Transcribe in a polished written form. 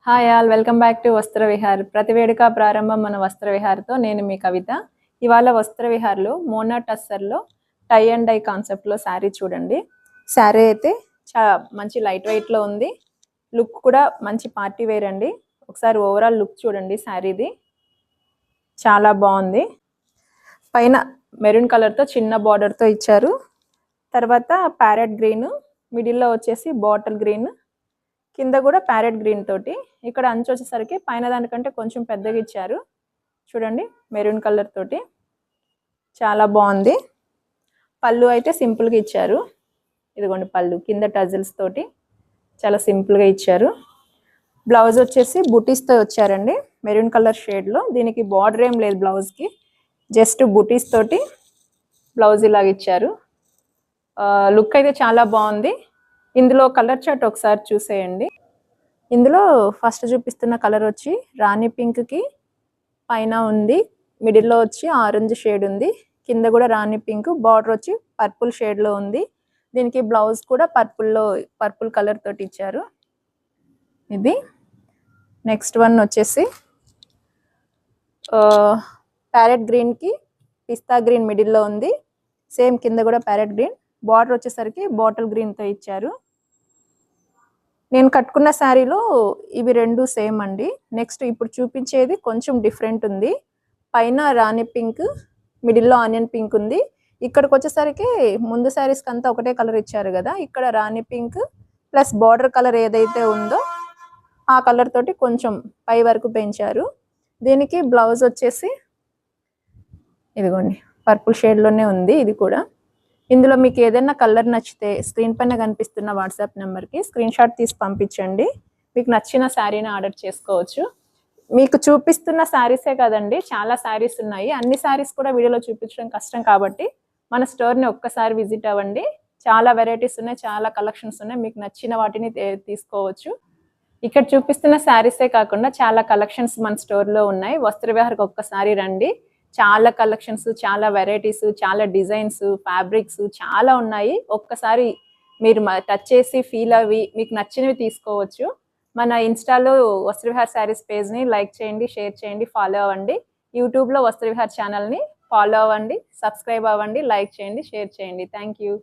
Hi all welcome back to వస్త్ర విహార్. ప్రతి వేడుక ప్రారంభం మన వస్త్ర విహార్తో. నేను మీ కవిత. ఇవాళ వస్త్ర విహార్లో మోనా టస్సర్లో టై అండ్ డై కాన్సెప్ట్లో శారీ చూడండి. శారీ అయితే చాలా మంచి లైట్ వెయిట్లో ఉంది. లుక్ కూడా మంచి పార్టీ వేర్ అండి. ఒకసారి ఓవరాల్ లుక్ చూడండి. శారీది చాలా బాగుంది. పైన మెరూన్ కలర్తో చిన్న బార్డర్తో ఇచ్చారు. తర్వాత ప్యారెట్ గ్రీన్, మిడిల్లో వచ్చేసి బాటిల్ గ్రీన్, కింద కూడా ప్యారెట్ గ్రీన్ తోటి. ఇక్కడ అంచు వచ్చేసరికి పైన దానికంటే కొంచెం పెద్దగా ఇచ్చారు. చూడండి మెరూన్ కలర్ తోటి చాలా బాగుంది. పళ్ళు అయితే సింపుల్గా ఇచ్చారు. ఇదిగోండి పళ్ళు కింద టజిల్స్ తోటి చాలా సింపుల్గా ఇచ్చారు. బ్లౌజ్ వచ్చేసి బుటీస్తో వచ్చారండి, మెరూన్ కలర్ షేడ్లో. దీనికి బార్డర్ ఏం లేదు బ్లౌజ్కి, జస్ట్ బుటీస్ తోటి బ్లౌజ్ ఇలాగ ఇచ్చారు. లుక్ అయితే చాలా బాగుంది. ఇందులో కలర్ చార్ట్ ఒకసారి చూసేయండి. ఇందులో ఫస్ట్ చూపిస్తున్న కలర్ వచ్చి రాణి పింక్కి పైన ఉంది, మిడిల్లో వచ్చి ఆరెంజ్ షేడ్ ఉంది, కింద కూడా రాణి పింక్, బార్డర్ వచ్చి పర్పుల్ షేడ్లో ఉంది. దీనికి బ్లౌజ్ కూడా పర్పుల్ కలర్ తోటి ఇచ్చారు. ఇది నెక్స్ట్ వన్ వచ్చేసి ప్యారెట్ గ్రీన్కి పిస్తా గ్రీన్ మిడిల్లో ఉంది, సేమ్ కింద కూడా ప్యారెట్ గ్రీన్, బార్డర్ వచ్చేసరికి బాటిల్ గ్రీన్తో ఇచ్చారు. నేను కట్టుకున్న శారీలో ఇవి రెండు సేమ్ అండి. నెక్స్ట్ ఇప్పుడు చూపించేది కొంచెం డిఫరెంట్ ఉంది. పైన రాణి పింక్, మిడిల్లో ఆనియన్ పింక్ ఉంది. ఇక్కడికి వచ్చేసరికి ముందు శారీస్కి అంతా ఒకటే కలర్ ఇచ్చారు కదా, ఇక్కడ రాణి పింక్ ప్లస్ బార్డర్ కలర్ ఏదైతే ఉందో ఆ కలర్ తోటి కొంచెం పై వరకు పెంచారు. దీనికి బ్లౌజ్ వచ్చేసి ఇదిగోండి పర్పుల్ షేడ్లోనే ఉంది. ఇది కూడా ఇందులో మీకు ఏదైనా కలర్ నచ్చితే స్క్రీన్ పైన కనిపిస్తున్న వాట్సాప్ నెంబర్కి స్క్రీన్ షాట్ తీసి పంపించండి. మీకు నచ్చిన శారీని ఆర్డర్ చేసుకోవచ్చు. మీకు చూపిస్తున్న శారీసే కదండి, చాలా శారీస్ ఉన్నాయి. అన్ని శారీస్ కూడా వీడియోలో చూపించడం కష్టం కాబట్టి మన స్టోర్ని ఒక్కసారి విజిట్ అవ్వండి. చాలా వెరైటీస్ ఉన్నాయి, చాలా కలెక్షన్స్ ఉన్నాయి. మీకు నచ్చిన వాటిని తీసుకోవచ్చు. ఇక్కడ చూపిస్తున్న శారీసే కాకుండా చాలా కలెక్షన్స్ మన స్టోర్లో ఉన్నాయి. వస్త్ర విహార్కి ఒక్కసారి రండి. చాలా కలెక్షన్స్, చాలా వెరైటీస్, చాలా డిజైన్స్, ఫ్యాబ్రిక్స్ చాలా ఉన్నాయి. ఒక్కసారి మీరు టచ్ చేసి ఫీల్ అవి మీకు నచ్చినవి తీసుకోవచ్చు. మన ఇన్స్టాలో వస్త్ర విహార్ శారీస్ పేజ్ని లైక్ చేయండి, షేర్ చేయండి, ఫాలో అవ్వండి. యూట్యూబ్లో వస్త్ర విహార్ ఛానల్ని ఫాలో అవ్వండి, సబ్స్క్రైబ్ అవ్వండి, లైక్ చేయండి, షేర్ చేయండి. Thank you.